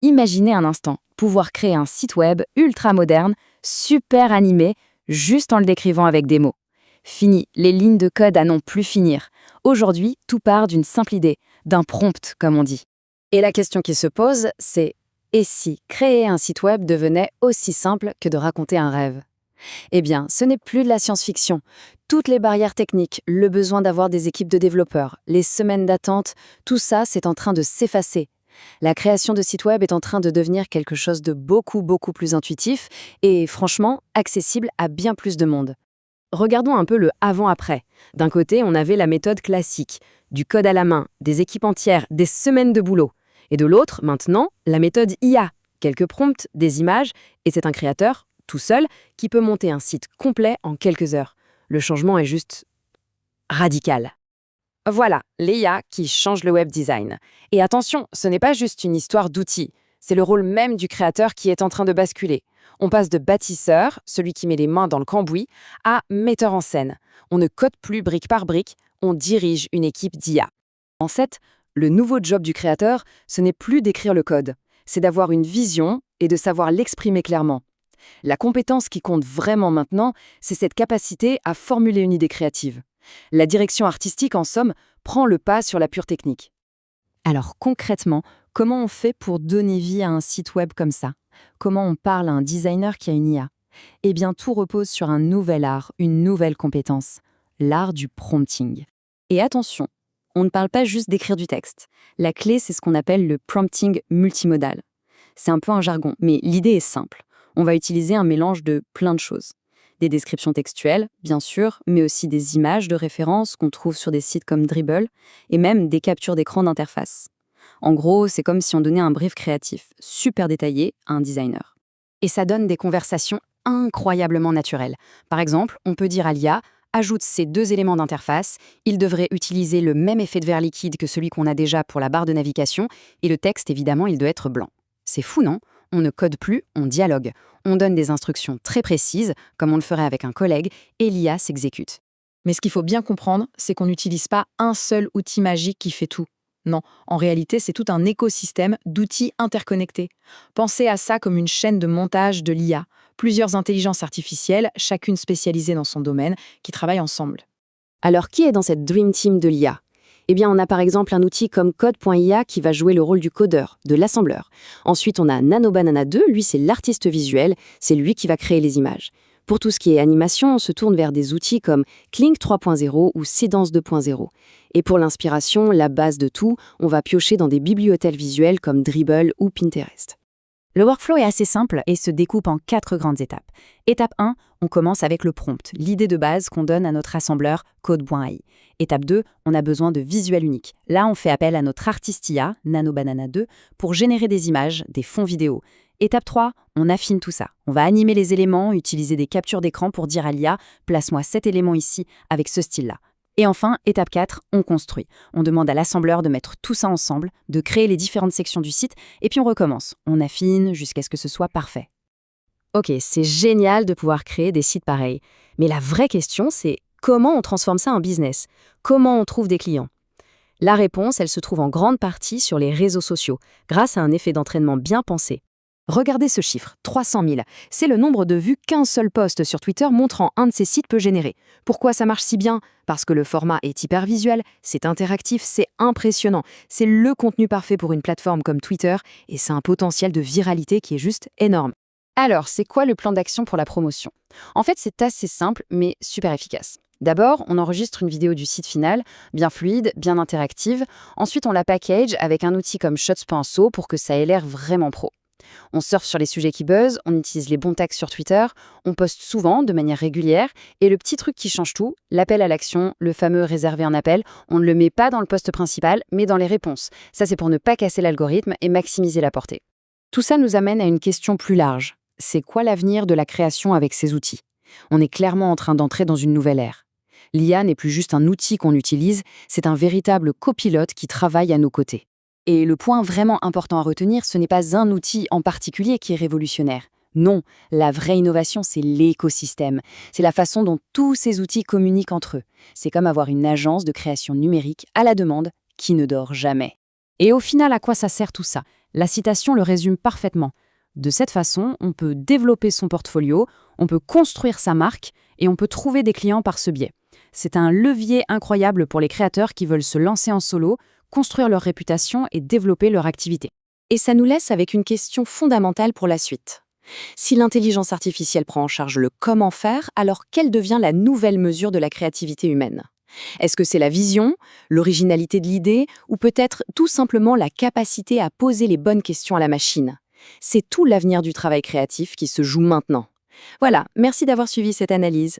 Imaginez un instant, pouvoir créer un site web ultra moderne, super animé, juste en le décrivant avec des mots. Fini, les lignes de code à n'en plus finir. Aujourd'hui, tout part d'une simple idée, d'un prompt, comme on dit. Et la question qui se pose, c'est et si créer un site web devenait aussi simple que de raconter un rêve? Eh bien, ce n'est plus de la science-fiction. Toutes les barrières techniques, le besoin d'avoir des équipes de développeurs, les semaines d'attente, tout ça, c'est en train de s'effacer. La création de sites web est en train de devenir quelque chose de beaucoup plus intuitif et, franchement, accessible à bien plus de monde. Regardons un peu le avant-après. D'un côté, on avait la méthode classique, du code à la main, des équipes entières, des semaines de boulot. Et de l'autre, maintenant, la méthode IA, quelques prompts, des images, et c'est un créateur, tout seul, qui peut monter un site complet en quelques heures. Le changement est juste radical. Voilà, l'IA qui change le web design. Et attention, ce n'est pas juste une histoire d'outils, c'est le rôle même du créateur qui est en train de basculer. On passe de bâtisseur, celui qui met les mains dans le cambouis, à metteur en scène. On ne code plus brique par brique, on dirige une équipe d'IA. En fait, le nouveau job du créateur, ce n'est plus d'écrire le code, c'est d'avoir une vision et de savoir l'exprimer clairement. La compétence qui compte vraiment maintenant, c'est cette capacité à formuler une idée créative. La direction artistique, en somme, prend le pas sur la pure technique. Alors concrètement, comment on fait pour donner vie à un site web comme ça? Comment on parle à un designer qui a une IA? Eh bien, tout repose sur un nouvel art, une nouvelle compétence, l'art du prompting. Et attention, on ne parle pas juste d'écrire du texte. La clé, c'est ce qu'on appelle le prompting multimodal. C'est un peu un jargon, mais l'idée est simple. On va utiliser un mélange de plein de choses. Des descriptions textuelles, bien sûr, mais aussi des images de référence qu'on trouve sur des sites comme Dribbble, et même des captures d'écran d'interface. En gros, c'est comme si on donnait un brief créatif, super détaillé, à un designer. Et ça donne des conversations incroyablement naturelles. Par exemple, on peut dire à l'IA, ajoute ces deux éléments d'interface, il devrait utiliser le même effet de verre liquide que celui qu'on a déjà pour la barre de navigation, et le texte, évidemment, il doit être blanc. C'est fou, non? On ne code plus, on dialogue. On donne des instructions très précises, comme on le ferait avec un collègue, et l'IA s'exécute. Mais ce qu'il faut bien comprendre, c'est qu'on n'utilise pas un seul outil magique qui fait tout. Non, en réalité, c'est tout un écosystème d'outils interconnectés. Pensez à ça comme une chaîne de montage de l'IA. Plusieurs intelligences artificielles, chacune spécialisée dans son domaine, qui travaillent ensemble. Alors, qui est dans cette Dream Team de l'IA? Eh bien, on a par exemple un outil comme Code.ia qui va jouer le rôle du codeur, de l'assembleur. Ensuite, on a Nanobanana 2, lui c'est l'artiste visuel, c'est lui qui va créer les images. Pour tout ce qui est animation, on se tourne vers des outils comme Kling 3.0 ou Seedance 2.0. Et pour l'inspiration, la base de tout, on va piocher dans des bibliothèques visuelles comme Dribbble ou Pinterest. Le workflow est assez simple et se découpe en 4 grandes étapes. Étape 1, on commence avec le prompt, l'idée de base qu'on donne à notre assembleur Code.ai. Étape 2, on a besoin de visuels uniques. Là, on fait appel à notre artiste IA, Nanobanana 2, pour générer des images, des fonds vidéo. Étape 3, on affine tout ça. On va animer les éléments, utiliser des captures d'écran pour dire à l'IA « place-moi cet élément ici avec ce style-là ». Et enfin, étape 4, on construit. On demande à l'assembleur de mettre tout ça ensemble, de créer les différentes sections du site, et puis on recommence. On affine jusqu'à ce que ce soit parfait. Ok, c'est génial de pouvoir créer des sites pareils. Mais la vraie question, c'est comment on transforme ça en business? Comment on trouve des clients? La réponse, elle se trouve en grande partie sur les réseaux sociaux, grâce à un effet d'entraînement bien pensé. Regardez ce chiffre, 300 000. C'est le nombre de vues qu'un seul post sur Twitter montrant un de ces sites peut générer. Pourquoi ça marche si bien? Parce que le format est hyper visuel, c'est interactif, c'est impressionnant. C'est le contenu parfait pour une plateforme comme Twitter et c'est un potentiel de viralité qui est juste énorme. Alors, c'est quoi le plan d'action pour la promotion? En fait, c'est assez simple, mais super efficace. D'abord, on enregistre une vidéo du site final, bien fluide, bien interactive. Ensuite, on la package avec un outil comme Shots.so pour que ça ait l'air vraiment pro. On surfe sur les sujets qui buzzent, on utilise les bons tags sur Twitter, on poste souvent, de manière régulière, et le petit truc qui change tout, l'appel à l'action, le fameux réserver un appel, on ne le met pas dans le post principal, mais dans les réponses. Ça, c'est pour ne pas casser l'algorithme et maximiser la portée. Tout ça nous amène à une question plus large. C'est quoi l'avenir de la création avec ces outils? On est clairement en train d'entrer dans une nouvelle ère. L'IA n'est plus juste un outil qu'on utilise, c'est un véritable copilote qui travaille à nos côtés. Et le point vraiment important à retenir, ce n'est pas un outil en particulier qui est révolutionnaire. Non, la vraie innovation, c'est l'écosystème. C'est la façon dont tous ces outils communiquent entre eux. C'est comme avoir une agence de création numérique à la demande qui ne dort jamais. Et au final, à quoi ça sert tout ça? La citation le résume parfaitement. De cette façon, on peut développer son portfolio, on peut construire sa marque et on peut trouver des clients par ce biais. C'est un levier incroyable pour les créateurs qui veulent se lancer en solo, construire leur réputation et développer leur activité. Et ça nous laisse avec une question fondamentale pour la suite. Si l'intelligence artificielle prend en charge le comment faire, alors quelle devient la nouvelle mesure de la créativité humaine? Est-ce que c'est la vision, l'originalité de l'idée, ou peut-être tout simplement la capacité à poser les bonnes questions à la machine? C'est tout l'avenir du travail créatif qui se joue maintenant. Voilà, merci d'avoir suivi cette analyse.